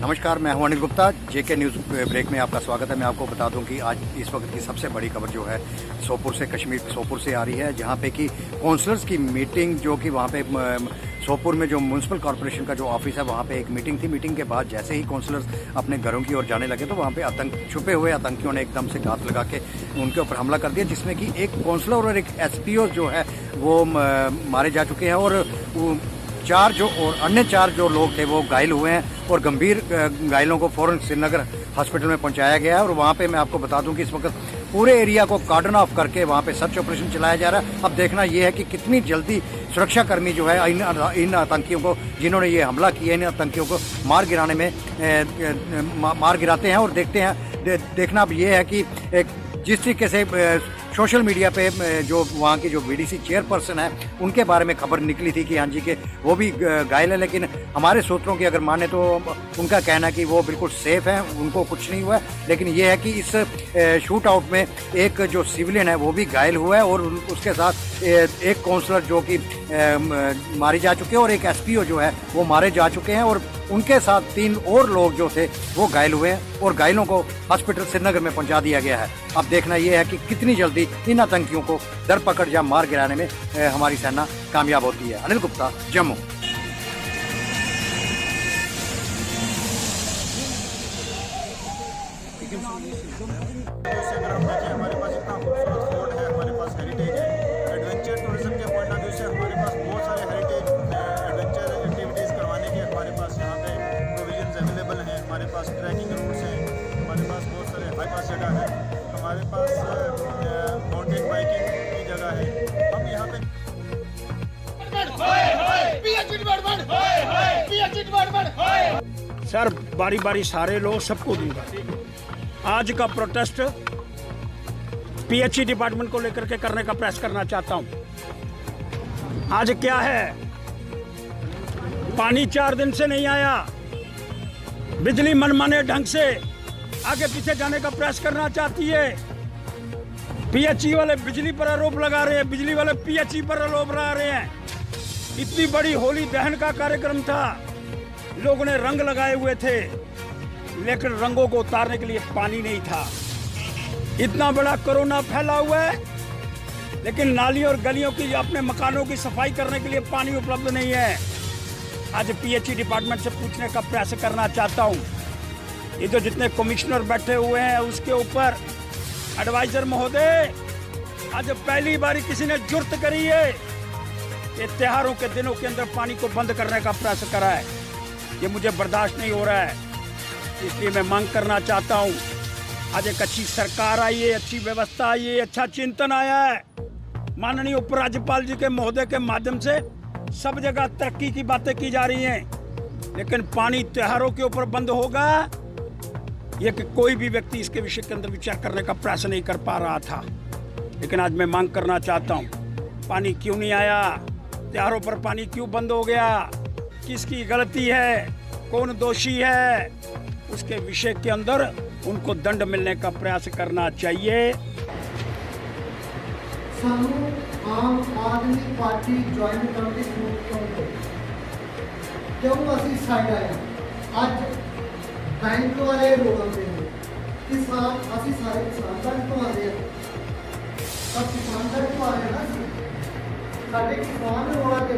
नमस्कार, मैं हूं अनिल गुप्ता। जेके न्यूज़ ब्रेक में आपका स्वागत है। मैं आपको बता दूं कि आज इस वक्त की सबसे बड़ी खबर जो है सोपुर से, कश्मीर सोपुर से आ रही है, जहां पे कि काउंसलर्स की मीटिंग, जो कि वहां पे सोपुर में जो म्यूनसिपल कॉर्पोरेशन का जो ऑफिस है वहां पे एक मीटिंग थी। मीटिंग के बाद जैसे ही काउंसलर्स अपने घरों की ओर जाने लगे तो वहां पे छुपे हुए आतंकियों ने एकदम से घात लगा के उनके ऊपर हमला कर दिया, जिसमें कि एक काउंसलर और एक एसपीओ जो है वो मारे जा चुके हैं और अन्य चार जो लोग थे वो घायल हुए हैं और गंभीर घायलों को फौरन श्रीनगर हॉस्पिटल में पहुंचाया गया है। और वहां पे मैं आपको बता दूं कि इस वक्त पूरे एरिया को कार्डन ऑफ करके वहां पे सर्च ऑपरेशन चलाया जा रहा है। अब देखना यह है कि कितनी जल्दी सुरक्षाकर्मी जो है इन आतंकियों को, जिन्होंने ये हमला किया, इन आतंकियों को मार गिराते हैं। और देखना अब ये है कि जिस तरीके से सोशल मीडिया पे जो वहाँ की जो बीडीसी चेयरपर्सन है उनके बारे में खबर निकली थी कि हाँ जी के वो भी घायल है, लेकिन हमारे सूत्रों की अगर माने तो उनका कहना है कि वो बिल्कुल सेफ हैं, उनको कुछ नहीं हुआ है। लेकिन ये है कि इस शूट आउट में एक जो सिविलियन है वो भी घायल हुआ है और उसके साथ एक काउंसलर जो कि मारे जा चुके हैं और एक एसपीओ जो है वो मारे जा चुके हैं और उनके साथ 3 और लोग जो थे वो घायल हुए हैं और घायलों को हॉस्पिटल श्रीनगर में पहुंचा दिया गया है। अब देखना यह है कि कितनी जल्दी इन आतंकियों को दर पकड़ या मार गिराने में हमारी सेना कामयाब होती है। अनिल गुप्ता, जम्मू। हमारे पास इतना खूबसूरत फोर्ट है, हमारे पास हेरिटेज है। एडवेंचर टूरिज्म के पॉइंट ऑफ व्यू से हमारे पास बहुत सारे हेरिटेज एडवेंचर एक्टिविटीज़ करवाने के हमारे पास यहाँ पे प्रोविजंस अवेलेबल हैं। हमारे पास ट्रैकिंग रूट्स हैं, हमारे पास बहुत सारे हाई पास जगह है, हमारे पास माउंटेन बाइकिंग की जगह है। हम यहाँ पे सर बारी बारी सारे लोग सबको दूंगा। आज का प्रोटेस्ट पीएचई डिपार्टमेंट को लेकर के करने का प्रयास करना चाहता हूं। आज क्या है, पानी 4 दिन से नहीं आया, बिजली मनमाने ढंग से आगे पीछे जाने का प्रयास करना चाहती है। पीएचई वाले बिजली पर आरोप लगा रहे हैं, बिजली वाले पीएचई पर आरोप लगा रहे हैं। इतनी बड़ी होली दहन का कार्यक्रम था, लोगों ने रंग लगाए हुए थे, लेकिन रंगों को उतारने के लिए पानी नहीं था। इतना बड़ा कोरोना फैला हुआ है, लेकिन नालियों और गलियों की, अपने मकानों की सफाई करने के लिए पानी उपलब्ध नहीं है। आज पीएचई डिपार्टमेंट से पूछने का प्रयास करना चाहता हूं। ये जो जितने कमिश्नर बैठे हुए हैं उसके ऊपर एडवाइजर महोदय, आज पहली बार किसी ने जुर्त करी है कि त्योहारों के दिनों के अंदर पानी को बंद करने का प्रयास करा है। ये मुझे बर्दाश्त नहीं हो रहा है, इसलिए मैं मांग करना चाहता हूं, आज एक अच्छी सरकार आई है, अच्छी व्यवस्था आई है, अच्छा चिंतन आया है। माननीय उपराज्यपाल जी के महोदय के माध्यम से सब जगह तरक्की की बातें की जा रही हैं, लेकिन पानी त्योहारों के ऊपर बंद होगा ये कि कोई भी व्यक्ति इसके विषय के अंदर विचार करने का प्रयास नहीं कर पा रहा था। लेकिन आज मैं मांग करना चाहता हूं, पानी क्यों नहीं आया, त्योहारों पर पानी क्यों बंद हो गया, किसकी गलती है, कौन दोषी है, उसके विषय के अंदर उनको दंड मिलने का प्रयास करना चाहिए। आम आदमी पार्टी ज्वाइन करने क्यों असं साइड आए अज बैंक वाले लोग आते हैं, किसान असं सारे किसान बैंक तो आते हैं, अब किसान बैंक तो आ रहे हैं ना, साढ़े किसान रोड़ा के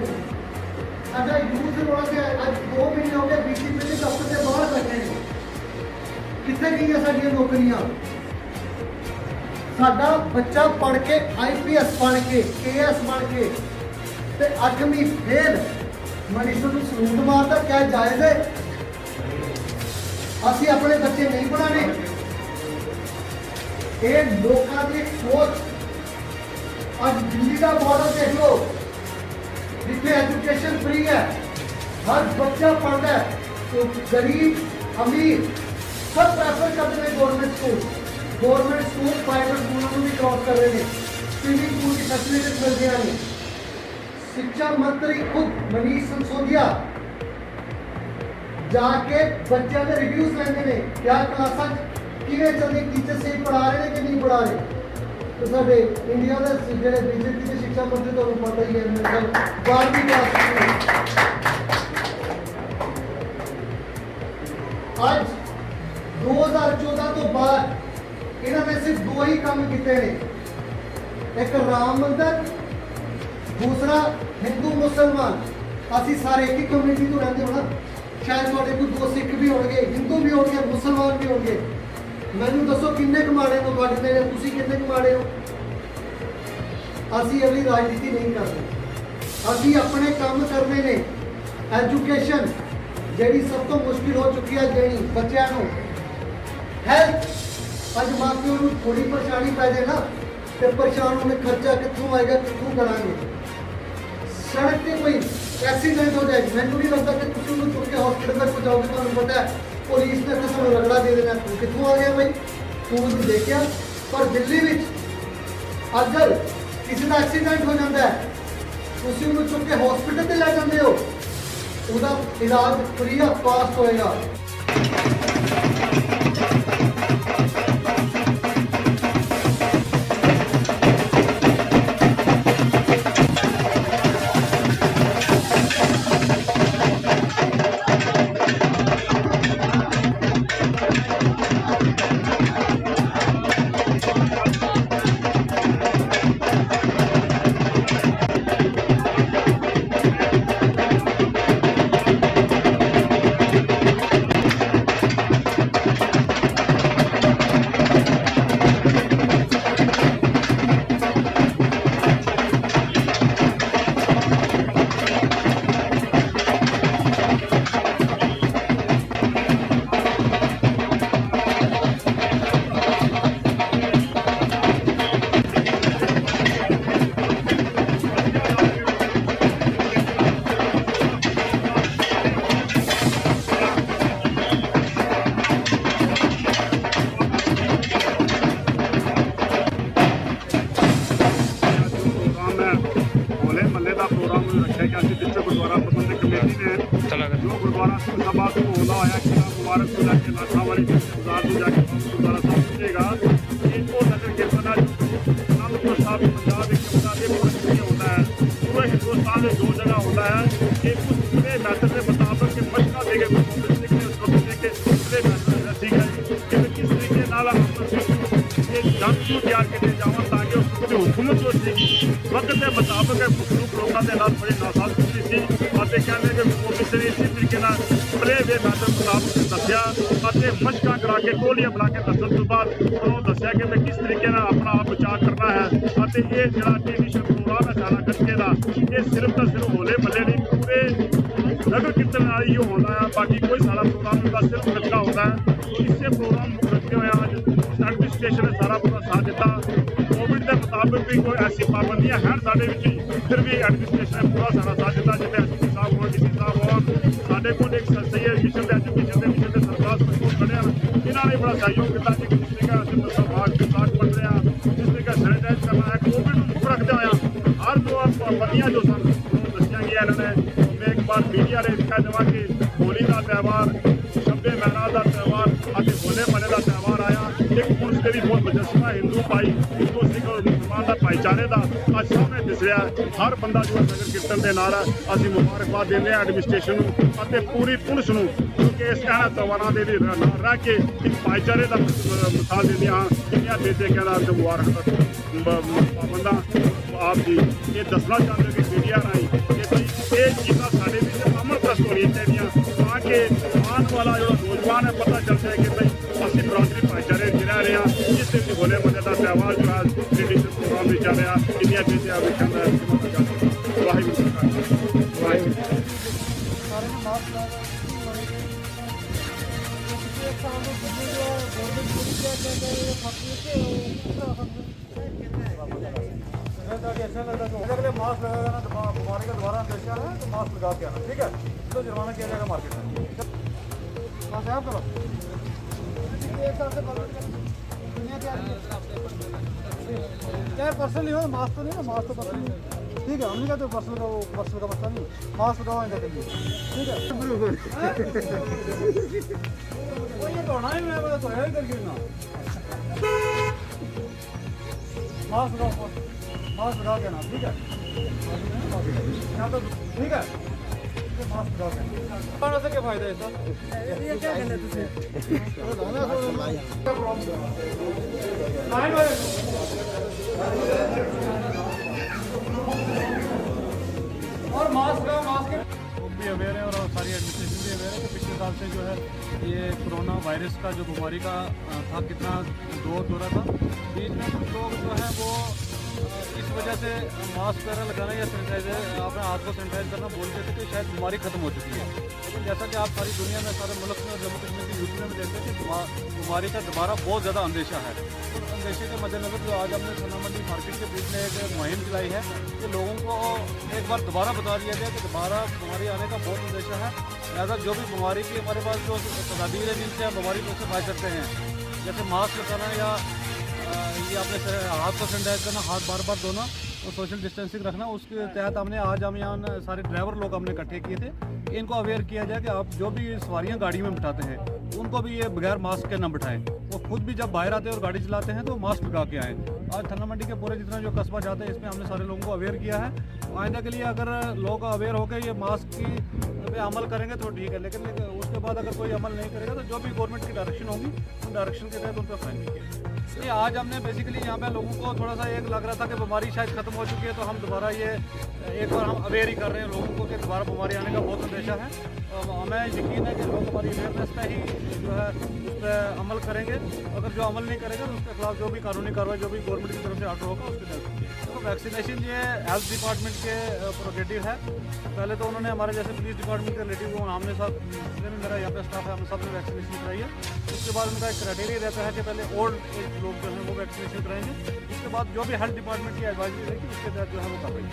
साढ़ा यूथ रोड़ा के अज 2 महीने हो गए बीजेपी के दफ्तर से बाहर बैठे हैं। कितने गई साडियां नौकरियां, साडा बच्चा पढ़ के IPS बन के KS बन के ते 8वीं फेल मनीषर को सलूट मारता, क्या जायज है? असी अपने बच्चे नहीं पढ़ाने? ये लोगों की सोच। आज दिल्ली का बॉर्डर देख लो, जिथे एजुकेशन फ्री है, हर बच्चा पढ़ रहा है, तो गरीब अमीर सब प्रेफर करते हैं गवर्नमेंट स्कूल प्राइवेट स्कूलों को भी क्रॉस कर रहे हैं। स्विमिंग पूल की फैसिलिटीज मिल गया नहीं। शिक्षा मंत्री खुद मनीष सिसोदिया जाके बच्चों के रिव्यूज लेंगे ने, क्या क्लासा किवें चलदी, टीचर सही पढ़ा रहे हैं कि नहीं पढ़ा रहे। तो साडे इंडिया के जो बीजेपी के शिक्षा मंत्री तो पता ही है, 12वीं क्लास मुसलमान ਅਸੀਂ ਸਾਰੇ ਇੱਕ ਹੀ ਕਮਿਊਨਿਟੀ ਤੋਂ ਰਹਿੰਦੇ ਹੋ ਨਾ ਸ਼ਾਇਦ ਤੁਹਾਡੇ ਕੋਈ ਦੋ ਸਿੱਖ ਵੀ ਹੋਣਗੇ ਹਿੰਦੂ ਵੀ ਹੋਣਗੇ ਮੁਸਲਮਾਨ ਵੀ ਹੋਣਗੇ ਮੈਨੂੰ ਦੱਸੋ ਕਿੰਨੇ ਕਮਾੜੇ ਹੋ ਤੁਹਾਡੇ ਤੇ ਤੁਸੀਂ ਕਿੰਨੇ ਕਮਾੜੇ ਹੋ ਅਸੀਂ ਅਗਲੀ ਰਾਜਨੀਤੀ ਨਹੀਂ ਕਰਦੇ ਅਸੀਂ ਆਪਣੇ ਕੰਮ ਕਰਨੇ ਨੇ ਐਜੂਕੇਸ਼ਨ ਜਿਹੜੀ ਸਭ ਤੋਂ ਮੁਸ਼ਕਿਲ ਹੋ ਚੁੱਕੀ ਹੈ ਜਿਹੜੀ ਬੱਚਿਆਂ ਨੂੰ ਹੈਲਥ ਅੱਜ ਮਾਪਿਆਂ ਨੂੰ ਥੋੜੀ ਪਰੇਸ਼ਾਨੀ ਪੈ ਜਾਏ ਨਾ ਤੇ ਪਰੇਸ਼ਾਨ ਹੋਣੇ ਖਰਚਾ ਕਿੱਥੋਂ ਆਏਗਾ ਕਿੱਥੋਂ ਕਰਾਂਗੇ ਸੜਕ ਤੇ ਕੋਈ ਐਕਸੀਡੈਂਟ ਹੋ ਜਾਏ ਮੈਨੂੰ ਨਹੀਂ ਲੱਗਦਾ ਕਿ ਤੁਸੀਂ ਉਹਨੂੰ ਚੁੱਕ ਕੇ ਹਸਪੀਟਲ ਤੱਕ ਪਹੁੰਚਾਓਗੇ ਤੁਹਾਨੂੰ ਪਤਾ ਹੈ ਪੁਲਿਸ ਨੇ ਤਾਂ ਸਾਨੂੰ ਰਗੜਾ ਦੇ ਦੇਣਾ ਤੂੰ ਕਿੱਥੋਂ ਆ ਗਿਆ ਬਈ ਤੂੰ ਨਹੀਂ ਦੇਖਿਆ ਪਰ ਦਿੱਲੀ ਵਿੱਚ ਅਗਰ ਕਿਸੇ ਦਾ ਐਕਸੀਡੈਂਟ ਹੋ ਜਾਂਦਾ ਹੈ ਤੁਸੀਂ ਉਹਨੂੰ ਚੁੱਕ ਕੇ ਹਸਪੀਟਲ ਤੇ ਲੈ ਜਾਂਦੇ ਹੋ ਉਹਦਾ ਇਲਾਜ ਫ੍ਰੀ ਆਫ ਕਾਸਟ ਹੋਏਗਾ हुकूमत जो थी वक्त के मुताबिक लोगों के नाल बड़ी नासाजगी सी कहने कि ऑफिसर इसी तरीके प्ले वे मैथड मुताबिक दसिया मशक करा के गोलियां बना के दसन तो बाद उन्होंने दसिया कि मैं किस तरीके अपना आप बचाव करना है ये जो टेलीविजन प्रोग्राम है सारा गटके का ये सिर्फ तो सिर्फ होले मल्ले नहीं पूरे नगर कीर्तन ही होता है बाकी कोई सारा प्रोग्राम का सिर्फ गटका होता है इसे प्रोग्राम रखते हुए आज एडमिनिस्ट्रेशन ने सारा पूरा साथ दिता कोविड के मुताबिक भी कोई ऐसी पाबंदियां हैं साढ़े फिर भी एडमिनिस्ट्रेशन ने पूरा सारा साथ दिता जितने एस पी साहब हो डी सी साहब हो साढ़े को एक सही एजुकेशन एजुकेशन के सरकार मजबूत बने इन्होंने बड़ा सहयोग किया कि जिस तरीके मास्क बन रहे हैं जिस तरीके सैनिटाइज करना है कोविड को रखते हुए हर जो पाबंदियां जो सन दसिया गई इन्होंने मैं एक बार मीडिया ने कह देवा कि होली का त्यौहार शब्बे महराज का त्यौहार होले मने का त्यौहार आया एक पुलिस के भी बहुत मुजस्मा हिंदू भाई हिंदू सिख और मुसलमान का भाईचारे का अज सामने दिस रहा है हर बंदा जो नगर कीर्तन के नाल असीं मुबारकबाद देंगे एडमिनिस्ट्रेशन को पूरी पुलिस को क्योंकि इस कहना त्यौहारों के रह के एक भाईचारे का मिसाल देंगे हाँ इन्नियां देते कहना मुबारक बंदा आप जी ये दसना चाहते कि मीडिया राही ये चीज़ा साढ़े अमल प्रस्त होनी चाहिए ताकि आने वाला जो नौजवान है पता चल जाए कि भाई असं बरादरी भाईचारे रह रहे हैं जिस होले मजे का त्यौहार जो है ट्रेडिशनल प्रोग्राम भी चल रहा इन्निया चीज़ें विखंड वाहिगुरू अच्छा लगता तो अगर मास्क लगाएगा ना तो बीमारी का दोबारा अंदेशा है तो मास्क लगा के आना ठीक है तो जुर्माना किया जाएगा मार्केट में बस आप करो एक साल से दुनिया क्या यार पर्सनली हो मास्क तो नहीं ना मास्क तो पर्सनली ठीक है हमने कहा तो पर्सनल का मसला नहीं मास्क लगाओ इनका करिए ठीक है वो ये धोना ही मैं तो है करके ना मास्क लगाओ मास्क लगा के ना ठीक है यहाँ तो ठीक है मास्क लगा के खाने से क्या फायदा है इसका ये क्या कहने तुझे और मास्क लोग भी अवेयर है और सारी एडमिनिस्ट्रेशन भी अवेयर है कि पिछले साल से जो है ये कोरोना वायरस का जो बीमारी का था कितना दौर हो रहा था। बीच में कुछ लोग जो है वो इस वजह से मास्क वगैरह लगाना या सैनिटाइजर अपने हाथ को सैनिटाइज करना बोलते थे कि शायद बीमारी खत्म हो चुकी है। लेकिन जैसा कि आप सारी दुनिया में, सारे मुल्क में, जम्मू कश्मीर की यूपी में देखते हैं कि बीमारी का दोबारा बहुत ज़्यादा अंदेशा है। तो अंदेशे के मद्देनजर जो आज हमने सोना मंडी मार्केट के बीच में एक मुहिम चलाई है कि लोगों को एक बार दोबारा बता दिया गया कि दोबारा बीमारी आने का बहुत अंदेशा है। लिहाजा जो भी बीमारी की हमारे पास जो तदाबीर है जिनसे हम बीमारी को से बच सकते हैं, जैसे मास्क लगाना या ये अपने हाथ को सैनिटाइज करना, हाथ बार बार धोना और सोशल डिस्टेंसिंग रखना, उसके तहत हमने आज हम यहाँ सारे ड्राइवर लोग हमने इकट्ठे किए थे कि इनको अवेयर किया जाए कि आप जो भी सवारियाँ गाड़ी में बिठाते हैं उनको भी ये बगैर मास्क के न बिठाएं। वो खुद भी जब बाहर आते हैं और गाड़ी चलाते हैं तो मास्क लगा के आएँ। आज थाना मंडी के पूरे जितना जो कस्बा जाते हैं इसमें हमने सारे लोगों को अवेयर किया है। आइंदा के लिए अगर लोग अवेयर होकर ये मास्क की पे अमल करेंगे तो ठीक है, लेकिन उसके बाद अगर कोई अमल नहीं करेगा तो जो भी गवर्नमेंट की डायरेक्शन होगी उन डायरेक्शन के तहत उन पर फाइन किया। ये आज हमने बेसिकली यहाँ पे लोगों को थोड़ा सा एक लग रहा था कि बीमारी शायद खत्म हो चुकी है, तो हम दोबारा ये एक बार हम अवेयर ही कर रहे हैं लोगों को कि दोबारा बीमारी आने का बहुत अंदेशा है। हमें यकीन है कि लोग हमारी अवेयरनेस पे ही जो है उस पर अमल करेंगे। अगर जो अमल नहीं करेगा तो उसके खिलाफ जो भी कानूनी कार्रवाई जो भी गवर्नमेंट की तरफ से ऑर्डर होगा उसके तहत। तो वैक्सीनेशन ये हेल्थ डिपार्टमेंट के प्रोगेटिव है। पहले तो उन्होंने हमारे जैसे पुलिस डिपार्टमेंट के रिलेटिव को हमने सब, जितने भी मेरा यहाँ पे स्टाफ है, हम सब ने वैक्सीनेशन कराई है। उसके बाद उनका एक क्राइटेरिया रहता है कि पहले ओल्ड एज लोग जो हैं वो वैक्सीनेशन कराएंगे। उसके बाद जो भी हेल्थ डिपार्टमेंट की एडवाइजरी रहेगी उसके तहत जो है वो कार्रवाई।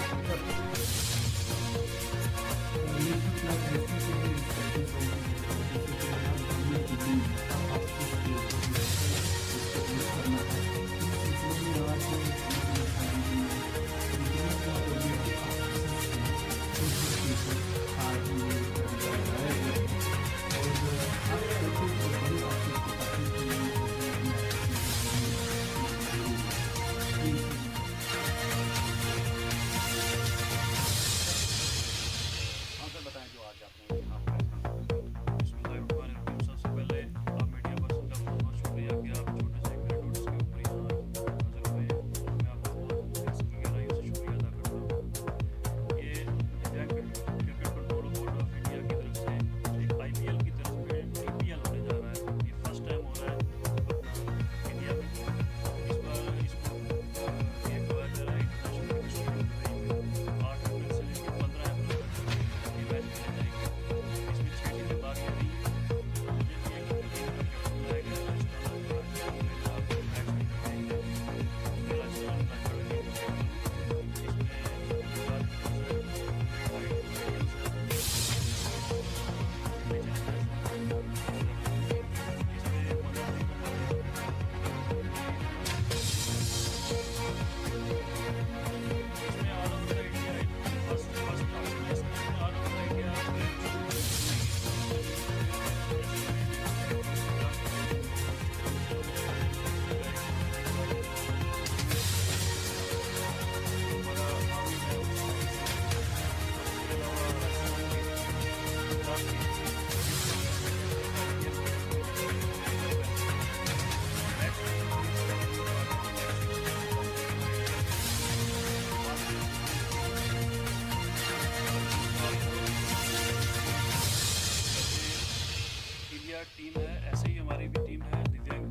टीम है, ऐसे ही हमारी भी टीम है दिव्यांग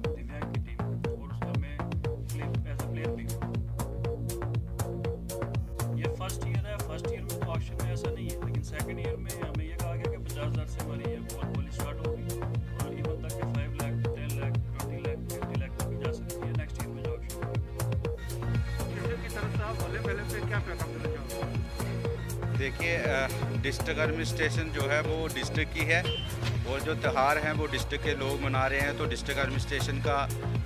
की टीम, और उसका मैं एज अ प्लेयर भी हूँ। ये फर्स्ट ईयर है। फर्स्ट ईयर में तो ऑक्शन में ऐसा नहीं है, लेकिन सेकंड ईयर में हमें ये कहा गया कि 50,000 से हमारी ये बॉल स्टार्ट होगी और इवन तक के 5 लाख, 10 लाख, 20 लाख, 50 लाख तक भी जा सकती है नेक्स्ट ईयर में जो ऑक्शन होगी। की तरफ से आप बोले पहले पे क्या पैगाम देना चाहोगे? देखिए, डिस्ट्रिक्ट एडमिनिस्ट्रेशन जो है वो डिस्ट्रिक्ट की है और जो त्यौहार हैं वो डिस्ट्रिक्ट के लोग मना रहे हैं, तो डिस्ट्रिक्ट एडमिनिस्ट्रेशन का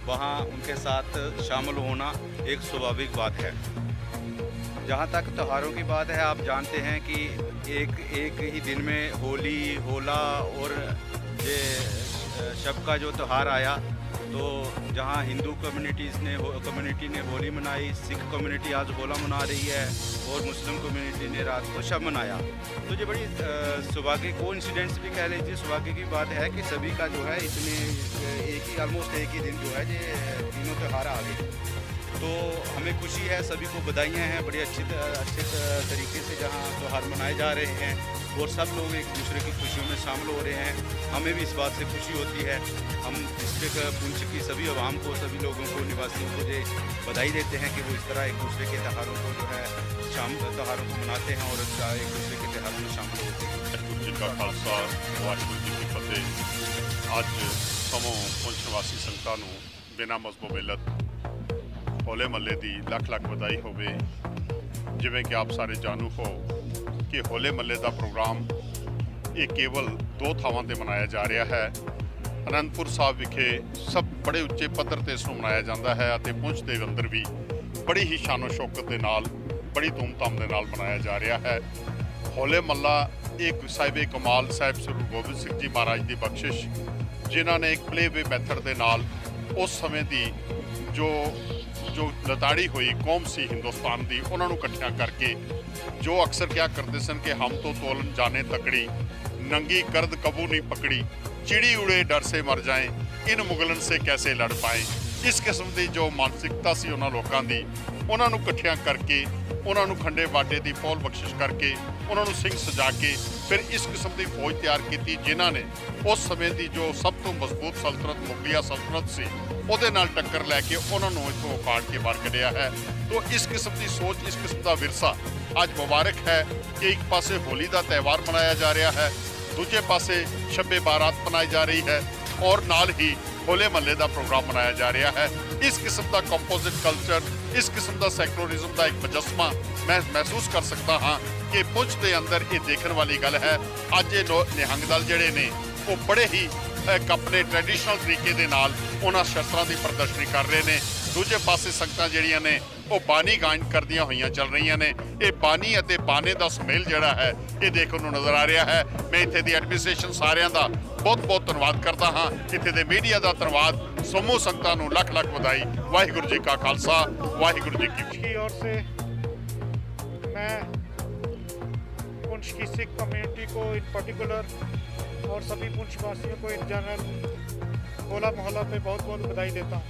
वहाँ उनके साथ शामिल होना एक स्वाभाविक बात है। जहाँ तक त्योहारों की बात है, आप जानते हैं कि एक ही दिन में होली, होला और ये शब का जो त्यौहार आया, तो जहाँ हिंदू कम्युनिटी ने होली मनाई, सिख कम्युनिटी आज होला मना रही है और मुस्लिम कम्युनिटी ने रात को शब मनाया। तो ये बड़ी सौभाग्य कोइंसिडेंस भी कह लीजिए, सौभाग्य की बात है कि सभी का जो है इतने ऑलमोस्ट एक ही दिन जो है ये तीनों त्यौहार आ गए। तो हमें खुशी है, सभी को बधाइयाँ हैं, बड़ी अच्छे तरीके से जहाँ त्यौहार मनाए जा रहे हैं और सब लोग एक दूसरे की खुशियों में शामिल हो रहे हैं। हमें भी इस बात से खुशी होती है। हम डिस्ट्रिक्ट पुंछ की सभी आवाम को, सभी लोगों को, निवासियों को जो बधाई देते हैं कि वो इस तरह एक दूसरे के त्यौहारों को जो है त्यौहारों को मनाते हैं और एक दूसरे के त्यौहारों में शामिल होते हैं। वाहिगुरू जी का खालसा, वाहिगुरू जी की फतेह। ਅੱਜ ਸਮੋਂ ਪੁੰਛ ਨਿਵਾਸੀ ਸੰਗਤਾਂ ਨੂੰ ਬਿਨਾਂ ਮਜ਼ਬੂ ਮਿਲਤ ਹੋਲੇ ਮਹੱਲੇ ਦੀ ਲੱਖ ਲੱਖ ਵਧਾਈ ਹੋਵੇ। ਜਿਵੇਂ ਕਿ ਆਪ ਸਾਰੇ ਜਾਣੂ ਹੋ ਕਿ ਹੋਲੇ ਮਹੱਲੇ ਦਾ ਪ੍ਰੋਗਰਾਮ ਇਹ ਕੇਵਲ 2 ਥਾਵਾਂ ਤੇ ਮਨਾਇਆ ਜਾ ਰਿਹਾ ਹੈ। ਅਨੰਦਪੁਰ ਸਾਹਿਬ ਵਿਖੇ ਸਭ ਬੜੇ ਉੱਚੇ ਪੱਧਰ ਤੇ ਇਸ ਨੂੰ ਮਨਾਇਆ ਜਾਂਦਾ ਹੈ ਅਤੇ ਪੁੰਛ ਦੇ ਅੰਦਰ ਵੀ ਬੜੀ ਹੀ ਸ਼ਾਨੋ ਸ਼ੌਕਤ ਦੇ ਨਾਲ, ਬੜੀ ਧੂਮਧਾਮ ਦੇ ਨਾਲ ਮਨਾਇਆ ਜਾ ਰਿਹਾ ਹੈ। ਹੋਲੇ ਮਹੱਲਾ ਇੱਕ ਸਾਹਿਬ ਕਮਾਲ ਸਾਹਿਬ ਸ੍ਰੀ ਗੁਰੂ ਗੋਬਿੰਦ ਸਿੰਘ ਜੀ ਮਹਾਰਾਜ ਦੀ ਬਖਸ਼ਿਸ਼, ਜਿਨ੍ਹਾਂ ਨੇ ਇੱਕ ਪਲੇਵੇ ਮੈਥਡ ਦੇ ਨਾਲ ਉਸ ਸਮੇਂ ਦੀ ਜੋ ਲਤਾੜੀ ਹੋਈ ਕੌਮ ਸੀ ਹਿੰਦੁਸਤਾਨ ਦੀ, ਉਹਨਾਂ ਨੂੰ ਇਕੱਠਿਆਂ ਕਰਕੇ ਜੋ ਅਕਸਰ ਕਿਹਾ ਕਰਦੇ ਸਨ ਕਿ ਹਮ ਤੋਂ ਤੋਲਨ ਜਾਣੇ ਤਕੜੀ, ਨੰਗੀ ਕਰਦ ਕਬੂ ਨਹੀਂ ਪਕੜੀ, ਚਿੜੀ ਉੜੇ ਡਰ ਸੇ ਮਰ ਜਾਏ, ਇਨ ਮੁਗਲਨ ਸੇ ਕੈਸੇ ਲੜ ਪਾਏ। ਇਸ ਕਿਸਮ ਦੀ ਜੋ ਮਾਨਸਿਕਤਾ ਸੀ ਉਹਨਾਂ ਲੋਕਾਂ ਦੀ, ਉਹਨਾਂ ਨੂੰ ਇਕੱਠਿਆਂ ਕਰਕੇ, ਉਹਨਾਂ ਨੂੰ ਖੰਡੇ ਬਾਟੇ ਦੀ ਪੌਲ ਬਖਸ਼ਿਸ਼ ਕਰਕੇ, ਉਹਨਾਂ ਨੂੰ ਸਿੰਘ ਸਜਾ ਕੇ ਫਿਰ ਇਸ ਕਿਸਮ ਦੀ ਫੌਜ ਤਿਆਰ ਕੀਤੀ, ਜਿਨ੍ਹਾਂ ਨੇ ਉਸ ਸਮੇਂ ਦੀ ਜੋ ਸਭ ਤੋਂ ਮਜ਼ਬੂਤ ਸਲਤਨਤ ਮੁਗਲਿਆ ਸਲਤਨਤ ਸੀ ਉਹਦੇ ਨਾਲ ਟੱਕਰ ਲੈ ਕੇ ਉਹਨਾਂ ਨੂੰ ਇੱਥੋਂ ਉਖਾੜ ਕੇ ਬਾਹਰ ਕੱਢਿਆ ਹੈ। तो इस किस्म की सोच, इस किस्म का विरसा ਅੱਜ मुबारक है कि एक पासे होली का त्यौहार मनाया जा रहा है, दूजे पासे शबे बारात मनाई जा रही है और नाल ही होले महल्ले का प्रोग्राम मनाया जा रहा है। इस किस्म का कंपोजिट कल्चर, इस किस्म का सैकुलरिज्म का एक मुजस्मा मैं महसूस कर सकता हाँ कि पुंछ के अंदर ये देखने वाली गल है। अज ये निहंग दल जिहड़े ने वो बड़े ही अपने ट्रैडिशनल तरीके दे नाल उन्हां शस्त्रां की प्रदर्शनी कर रहे हैं। दूजे पासे संगतां जिहड़ियां ने वो बानी गायन करदियां होईयां चल रही ने। ये बानी अते बाने का सुमेल जिहड़ा है ये देखने को नज़र आ रहा है। मैं इत्थे दी एडमिनिस्ट्रेशन सारियां दा बहुत बहुत धन्नवाद करता हाँ, इत्थे दे मीडिया का धन्नवाद, समूह संगतां नूं लख लख बधाई। वाहिगुरू जी का खालसा, वाहिगुरू जी की ओर से मैं पुंछ की सिख कम्युनिटी को इन पर्टिकुलर और सभी पुंछ वासियों को इन जनरल होला मोहल्ला पे बहुत बहुत बधाई देता हूँ।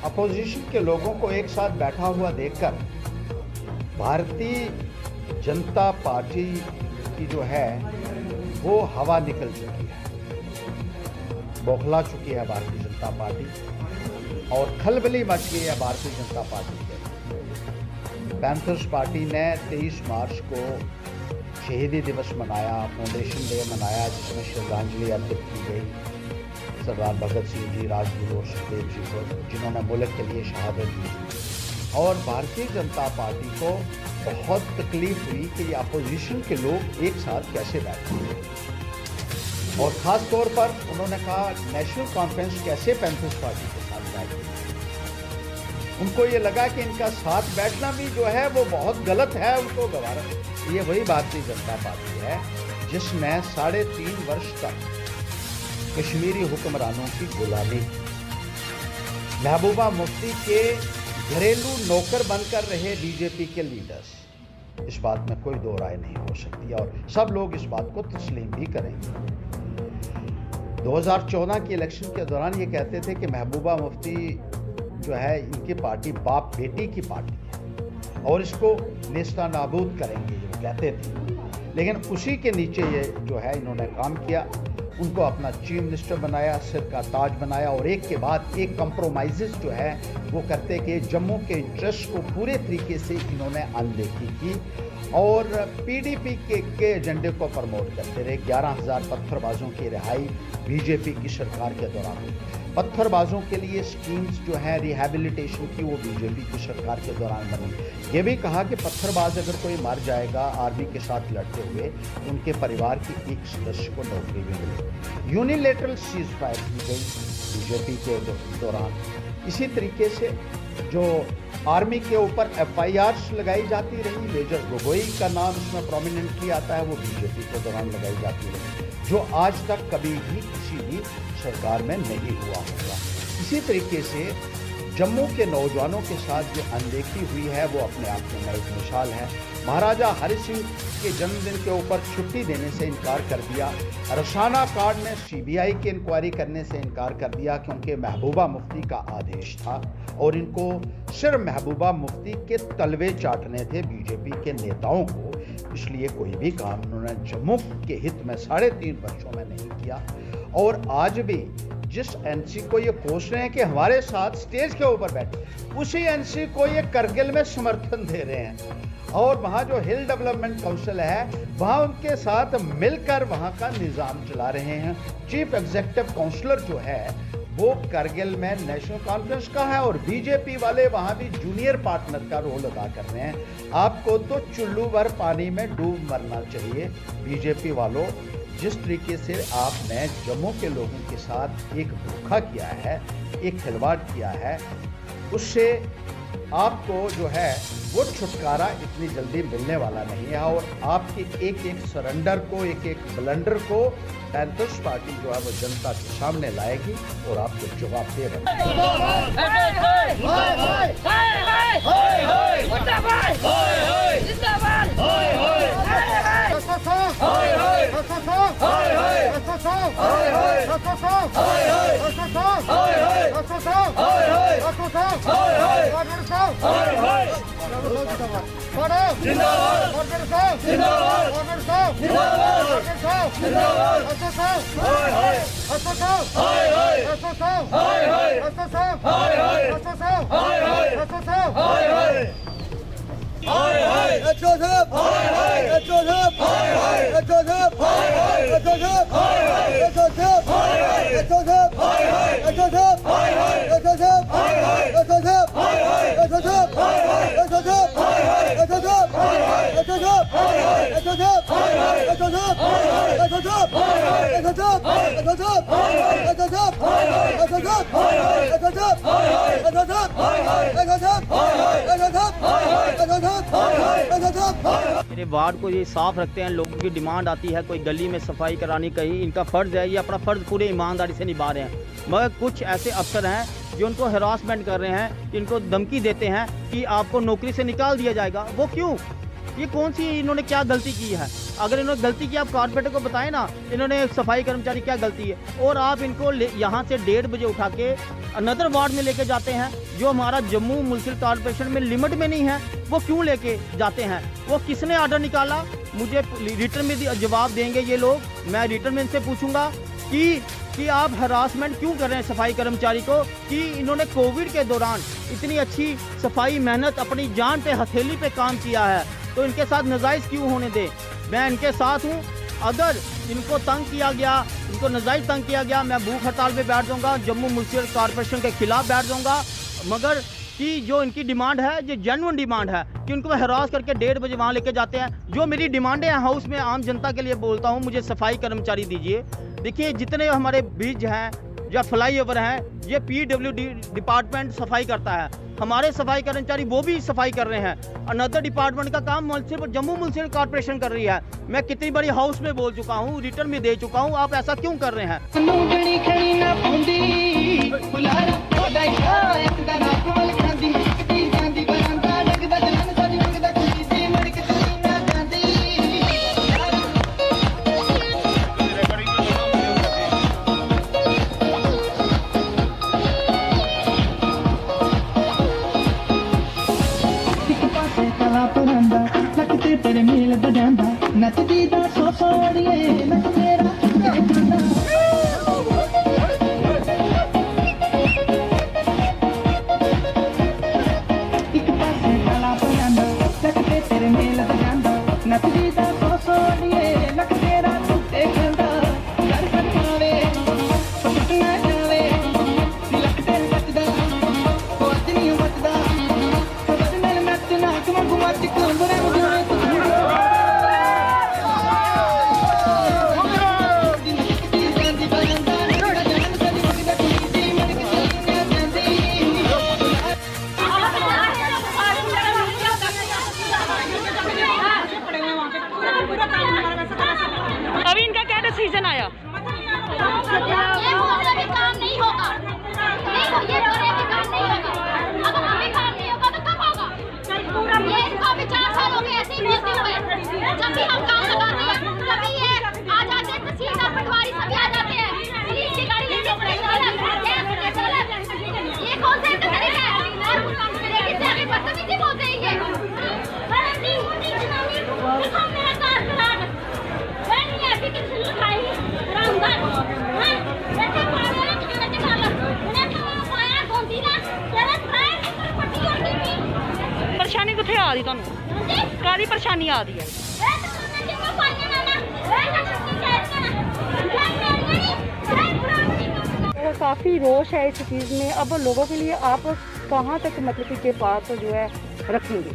अपोजिशन के लोगों को एक साथ बैठा हुआ देखकर भारतीय जनता पार्टी की जो है वो हवा निकल चुकी है, बौखला चुकी है भारतीय जनता पार्टी और खलबली मच गई है भारतीय जनता पार्टी के। पैंथर्स पार्टी ने 23 मार्च को शहीदी दिवस मनाया, फाउंडेशन डे मनाया, जिसमें श्रद्धांजलि अर्पित की गई सरदार भगत सिंह जी, राजगुरु और सुखदेव जी को, जिन्होंने मुल्क के लिए शहादत दी। और भारतीय जनता पार्टी को बहुत तकलीफ हुई कि ये अपोजिशन के लोग एक साथ कैसे बैठे, और ख़ास तौर पर उन्होंने कहा नेशनल कॉन्फ्रेंस कैसे पैंथर्स पार्टी के साथ बैठे। उनको ये लगा कि इनका साथ बैठना भी जो है वो बहुत गलत है, उनको गवारा। ये वही भारतीय जनता पार्टी है जिसने 3.5 वर्ष तक कश्मीरी हुक्मरानों की गुलामी, महबूबा मुफ्ती के घरेलू नौकर बनकर रहे बीजेपी के लीडर्स, इस बात में कोई दो राय नहीं हो सकती और सब लोग इस बात को तस्लीम भी करेंगे। 2014 के इलेक्शन के दौरान ये कहते थे कि महबूबा मुफ्ती जो है इनकी पार्टी बाप बेटी की पार्टी है और इसको नेस्ता नाबूद करेंगे, जो कहते थे। लेकिन उसी के नीचे ये जो है इन्होंने काम किया, उनको अपना चीफ मिनिस्टर बनाया, सिर का ताज बनाया और एक के बाद एक कंप्रोमाइज़ जो है वो करते कि जम्मू के इंटरेस्ट को पूरे तरीके से इन्होंने अनदेखी की और पीडीपी के एजेंडे को प्रमोट करते रहे। 11,000 पत्थरबाजों की रिहाई बीजेपी की सरकार के दौरान, पत्थरबाजों के लिए स्कीम्स जो है रिहैबिलिटेशन की वो बीजेपी की सरकार के दौरान बनी। ये भी कहा कि पत्थरबाज अगर कोई मर जाएगा आर्मी के साथ लड़ते हुए तो उनके परिवार के एक सदस्य को नौकरी भी मिलेगी। यूनिलेटरल सीज फायर की गई बीजेपी के दौरान। इसी तरीके से जो आर्मी के ऊपर FIRs लगाई जाती रही, मेजर गोगोई का नाम इसमें प्रोमिनेंटली आता है, वो बीजेपी के दौरान लगाई जाती रही, जो आज तक कभी भी किसी भी सरकार में नहीं हुआ होगा। इसी तरीके से जम्मू के नौजवानों के साथ जो अनदेखी हुई है वो अपने आप में एक मिसाल है। महाराजा हरि सिंह के जन्मदिन के ऊपर छुट्टी देने से इनकार कर दिया। रसाना कार्ड ने सीबीआई की इंक्वायरी करने से इनकार कर दिया क्योंकि महबूबा मुफ्ती का आदेश था और इनको सिर्फ महबूबा मुफ्ती के तलवे चाटने थे बीजेपी के नेताओं को, इसलिए कोई भी काम उन्होंने जम्मू के हित में 3.5 वर्षों में नहीं किया। और आज भी जिस एनसी को ये कोस रहे हैं कि हमारे साथ स्टेज के ऊपर बैठे, उसी एनसी को ये करगिल में समर्थन दे रहे हैं और वहाँ जो हिल डेवलपमेंट काउंसिल है वहाँ उनके साथ मिलकर वहाँ का निज़ाम चला रहे हैं। चीफ एग्जीक्यूटिव काउंसलर जो है वो करगिल में नेशनल कॉन्फ्रेंस का है और बीजेपी वाले वहाँ भी जूनियर पार्टनर का रोल अदा कर रहे हैं। आपको तो चुल्लू भर पानी में डूब मरना चाहिए बीजेपी वालों। जिस तरीके से आपने जम्मू के लोगों के साथ एक धोखा किया है, एक खिलवाड़ किया है, उससे आपको जो है वो छुटकारा इतनी जल्दी मिलने वाला नहीं है और आपके एक एक सरेंडर को, एक एक ब्लंडर को पैंथर्स पार्टी जो है वो जनता के सामने लाएगी और आपको जवाब दे रही मेरे वार्ड को ये साफ रखते हैं। लोगों की डिमांड आती है कोई गली में सफाई करानी, कहीं इनका फ़र्ज़ है, ये अपना फ़र्ज़ पूरे ईमानदारी से निभा रहे हैं। मगर कुछ ऐसे अफसर हैं जो उनको हरासमेंट कर रहे हैं, इनको धमकी देते हैं कि आपको नौकरी से निकाल दिया जाएगा। वो क्यों? ये कौन सी इन्होंने क्या गलती की है? अगर इन्होंने गलती की आप कॉर्पोरेटर को बताएं ना, इन्होंने सफाई कर्मचारी क्या गलती है, और आप इनको यहाँ से 1:30 बजे उठा के अनदर वार्ड में लेके जाते हैं जो हमारा जम्मू म्युनिसिपल कॉर्पोरेशन में लिमिट में नहीं है। वो क्यों लेके जाते हैं? वो किसने आर्डर निकाला? मुझे रिटर्न में जवाब देंगे ये लोग। मैं रिटर्न में इनसे पूछूंगा कि आप हरासमेंट क्यों कर रहे हैं सफाई कर्मचारी को, कि इन्होंने कोविड के दौरान इतनी अच्छी सफाई मेहनत अपनी जान पे हथेली पे काम किया है, तो इनके साथ नाजायज़ क्यों होने दें? मैं इनके साथ हूँ। अगर इनको तंग किया गया, इनको नाजायज़ तंग किया गया, मैं भूख हड़ताल पे बैठ जाऊँगा, जम्मू म्युनिसिपल कॉर्पोरेशन के खिलाफ बैठ जाऊँगा। मगर कि जो इनकी डिमांड है, ये जेन्युइन डिमांड है कि उनको हरास करके 1:30 बजे वहाँ लेके जाते हैं। जो मेरी डिमांडें हैं हाउस में आम जनता के लिए बोलता हूँ, मुझे सफाई कर्मचारी दीजिए। देखिए जितने हमारे ब्रिज हैं या फ्लाईओवर हैं, ये PWD डिपार्टमेंट सफाई करता है। हमारे सफाई कर्मचारी वो भी सफाई कर रहे हैं। अनदर डिपार्टमेंट का काम जम्मू म्युनिसिपल कॉर्पोरेशन कर रही है। मैं कितनी बड़ी हाउस में बोल चुका हूँ, रिटर्न में दे चुका हूँ। आप ऐसा क्यों कर रहे हैं? तेरे मेल बजांदा नचदी दा सोड़िए नच मेरा एक पासे काला पजांदा लगते तेरे मेल बजांदा नचदी दा सोड़िए नच मेरा देखंदा घर बनवावे सपना जावे लगते बचदा कोच नहीं बचदा खबर में नचना कम घुमाती कंबरे अभी इनका क्या डिसीजन आया? ये हो रहा काम नहीं होगा, ये हो रहा काम नहीं होगा। ये इनको भी 4 साल हो गए ऐसे ही बोलते हुए। जब भी हम काम लगाते हैं तभी ये आ जाते हैं, तहसीलदार पटवारी सभी आ जाते हैं, पुलिस की गाड़ी लेके ये कौन सा तरीका है? और लेडीज से आगे बदतमीजी बोलते हैं ये। मेरा कार चला नहीं है फिर किसी ने खाई रामदार ऐसे पागल है खाना के डाला मैंने खाना पाया गोंदी ना तेरे फ्राई की पट्टी और की परेशानी किथे आ रही ਤੁਹਾਨੂੰ ਕਾਦੀ ਪਰੇਸ਼ਾਨੀ ਆ ਰਹੀ ਹੈ काफ़ी रोष है इस चीज़ में। अब लोगों के लिए आप कहाँ तक मतलब के पास जो है रखेंगे?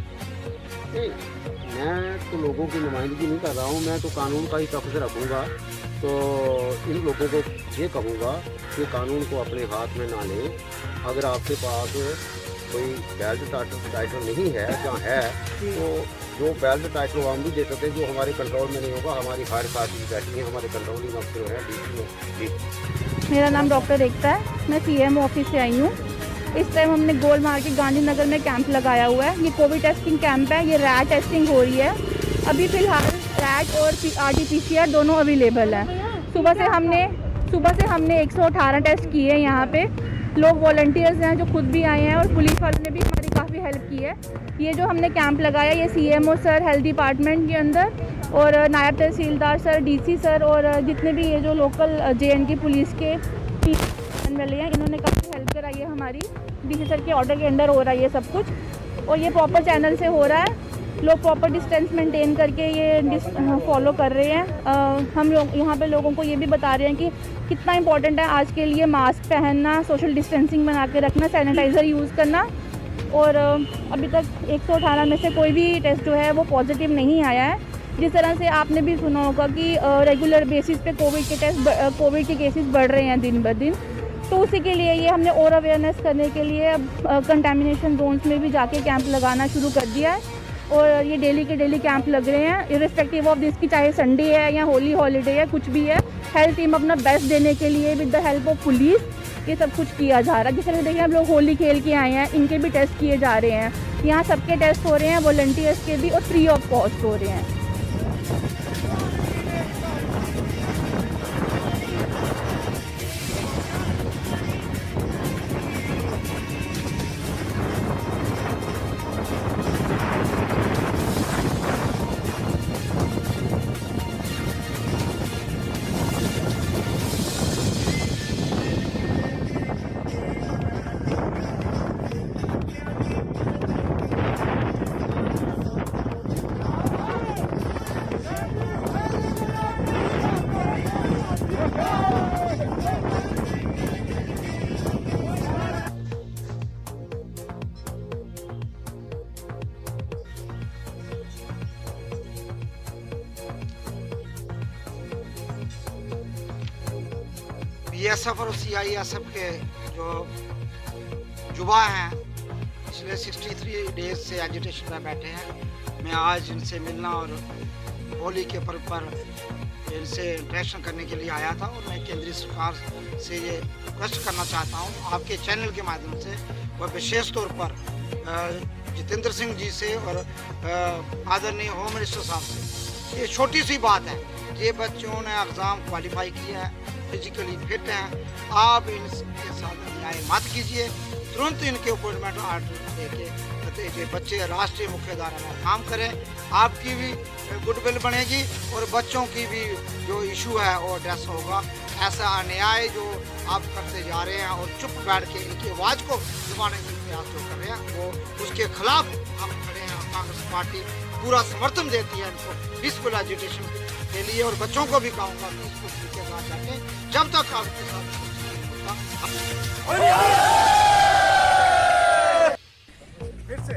मैं तो लोगों की नुमाइंदगी नहीं कर रहा हूँ, मैं तो कानून का ही तख्त रखूँगा। तो इन लोगों को ये कहूँगा कि कानून को अपने हाथ में ना लें। अगर आपके पास कोई बेल्ट टाइटल नहीं है जहाँ है तो जो बेल्ट टाइटल हम भी दे सकते हैं, जो हमारे कंट्रोल में नहीं होगा। हमारी फायर पार्टी बैठी है, हमारे कंट्रोलिंग अफसर हैं DCO। मेरा नाम डॉक्टर एकता है, मैं CMO ऑफिस से आई हूँ। इस टाइम हमने गोल मार्केट गांधीनगर में कैंप लगाया हुआ है। ये कोविड टेस्टिंग कैंप है, ये रैट टेस्टिंग हो रही है। अभी फ़िलहाल रैट और RT-PCR दोनों अवेलेबल हैं। सुबह से हमने 118 टेस्ट किए हैं यहाँ पे। लोग वॉलंटियर्स हैं जो खुद भी आए हैं और पुलिस वालों ने भी हमारी काफ़ी हेल्प की है। ये जो हमने कैंप लगाया ये CMO सर हेल्थ डिपार्टमेंट के अंदर और नायब तहसीलदार सर, DC सर और जितने भी ये जो लोकल JNK पुलिस के वाले हैं इन्होंने काफ़ी हेल्प कराई है हमारी। DC सर के ऑर्डर के अंडर हो रहा है ये सब कुछ और ये प्रॉपर चैनल से हो रहा है। लोग प्रॉपर डिस्टेंस मेंटेन करके ये फॉलो कर रहे हैं। हम लोग यहाँ पे लोगों को ये भी बता रहे हैं कि कितना इंपॉर्टेंट है आज के लिए मास्क पहनना, सोशल डिस्टेंसिंग बना के रखना, सैनिटाइज़र यूज़ करना। और अभी तक 118 में से कोई भी टेस्ट जो है वो पॉजिटिव नहीं आया है। जिस तरह से आपने भी सुना होगा कि रेगुलर बेसिस पे कोविड के केसेस बढ़ रहे हैं दिन ब दिन, तो उसी के लिए ये हमने और अवेयरनेस करने के लिए कंटामिनेशन जोन्स में भी जाके कैंप लगाना शुरू कर दिया है। और ये डेली के डेली कैंप लग रहे हैं इर्रिस्पेक्टिव ऑफ दिस की, चाहे संडे है या होली हॉलीडे है, कुछ भी है। हेल्थ टीम अपना बेस्ट देने के लिए with the help of police ये सब कुछ किया जा रहा है। जिस तरह से देखिए हम लोग होली खेल के आए हैं, इनके भी टेस्ट किए जा रहे हैं। यहाँ सबके टेस्ट हो रहे हैं, वॉलंटियर्स के भी, और फ्री ऑफ कॉस्ट हो रहे हैं। BSF और CISF के जो युवा हैं पिछले 63 डेज से एजुटेशन में बैठे हैं। मैं आज इनसे मिलना और होली के पर्व पर इनसे इंटरेक्शन करने के लिए आया था और मैं केंद्रीय सरकार से ये रिक्वेस्ट करना चाहता हूँ आपके चैनल के माध्यम से, और विशेष तौर पर जितेंद्र सिंह जी से और आदरणीय होम मिनिस्टर साहब से। ये छोटी सी बात है, ये बच्चों ने एग्ज़ाम क्वालिफाई किया है, फिजिकली फिट हैं, आप इनके साथ न्याय मत कीजिए। तुरंत इनके अपॉइंटमेंट ऑर्डर देके ये बच्चे राष्ट्रीय मुख्यधारा में काम करें, आपकी भी गुडविल बनेगी और बच्चों की भी जो इशू है वो एड्रेस होगा। ऐसा अन्याय जो आप करते जा रहे हैं और चुप बैठ के इनकी आवाज़ को दबाने के प्रयास जो कर रहे हैं वो उसके खिलाफ हम खड़े हैं। कांग्रेस पार्टी पूरा समर्थन देती है इनको पीसफुल एजुकेशन के लिए, और बच्चों को भी कहूँगा पीसफुल के साथ बैठे जब तक आपके साथ फिर से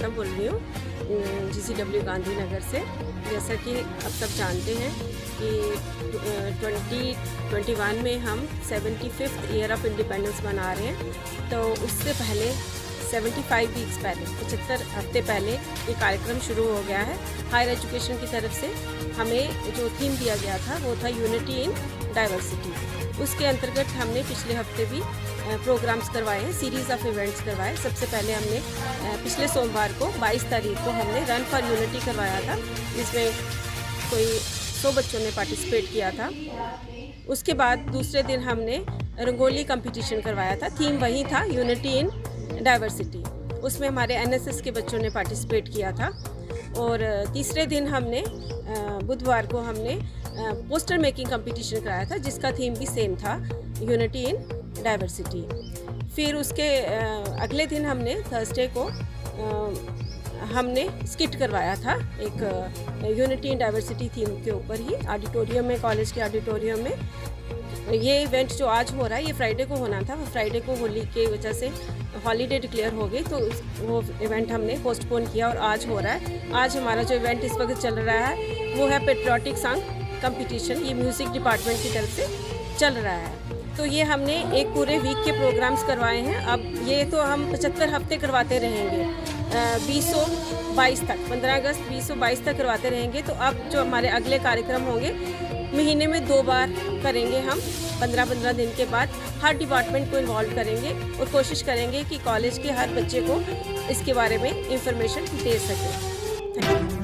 यादव बोल रही हूँ GCW गांधीनगर से। जैसा कि अब सब जानते हैं कि 2021 में हम 75th ईयर ऑफ इंडिपेंडेंस मना रहे हैं। तो उससे पहले 75 वीक्स पहले 75 हफ्ते पहले ये कार्यक्रम शुरू हो गया है। हायर एजुकेशन की तरफ से हमें जो थीम दिया गया था वो था यूनिटी इन डाइवर्सिटी। उसके अंतर्गत हमने पिछले हफ्ते भी प्रोग्राम्स करवाए हैं, सीरीज़ ऑफ इवेंट्स करवाए। सबसे पहले हमने पिछले सोमवार को 22 तारीख को हमने रन फॉर यूनिटी करवाया था, जिसमें कोई 100 बच्चों ने पार्टिसिपेट किया था। उसके बाद दूसरे दिन हमने रंगोली कंपटीशन करवाया था, थीम वही था यूनिटी इन डाइवर्सिटी। उसमें हमारे NSS के बच्चों ने पार्टिसिपेट किया था। और तीसरे दिन हमने बुधवार को हमने पोस्टर मेकिंग कंपटीशन कराया था, जिसका थीम भी सेम था, यूनिटी इन डाइवर्सिटी। फिर उसके अगले दिन हमने थर्सडे को हमने स्किट करवाया था, एक यूनिटी इन डाइवर्सिटी थीम के ऊपर ही, ऑडिटोरियम में, कॉलेज के ऑडिटोरियम में। ये इवेंट जो आज हो रहा है ये फ्राइडे को होना था, वो फ्राइडे को होली की वजह से हॉलीडे डिक्लेयर हो गई, तो वो इवेंट हमने पोस्टपोन किया और आज हो रहा है। आज हमारा जो इवेंट इस वक्त चल रहा है वो है पेट्रियाटिक सॉन्ग कंपटीशन। ये म्यूज़िक डिपार्टमेंट की तरफ से चल रहा है। तो ये हमने एक पूरे वीक के प्रोग्राम्स करवाए हैं। अब ये तो हम 75 हफ्ते करवाते रहेंगे, 2022 तक, 15 अगस्त 2022 तक करवाते रहेंगे। तो अब जो हमारे अगले कार्यक्रम होंगे महीने में 2 बार करेंगे हम, 15-15 दिन के बाद हर डिपार्टमेंट को इन्वॉल्व करेंगे और कोशिश करेंगे कि कॉलेज के हर बच्चे को इसके बारे में इंफॉर्मेशन दे सकें। Thank you.